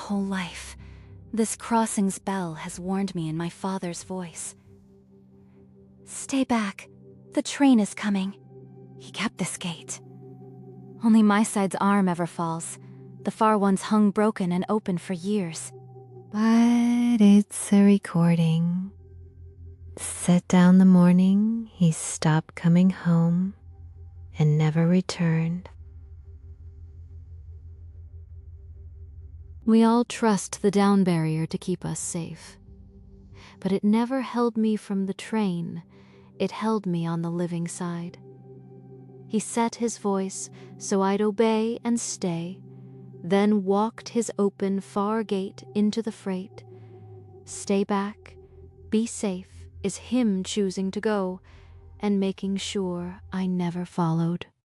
whole life, this crossing's bell has warned me in my father's voice. Stay back. The train is coming. He kept this gate. Only my side's arm ever falls. The far one's hung broken and open for years. But it's a recording. Set down the morning he stopped coming home and never returned. We all trust the down barrier to keep us safe. But it never held me from the train, it held me on the living side. He set his voice so I'd obey and stay, then walked his open far gate into the freight. Stay back, be safe is him choosing to go, and making sure I never followed.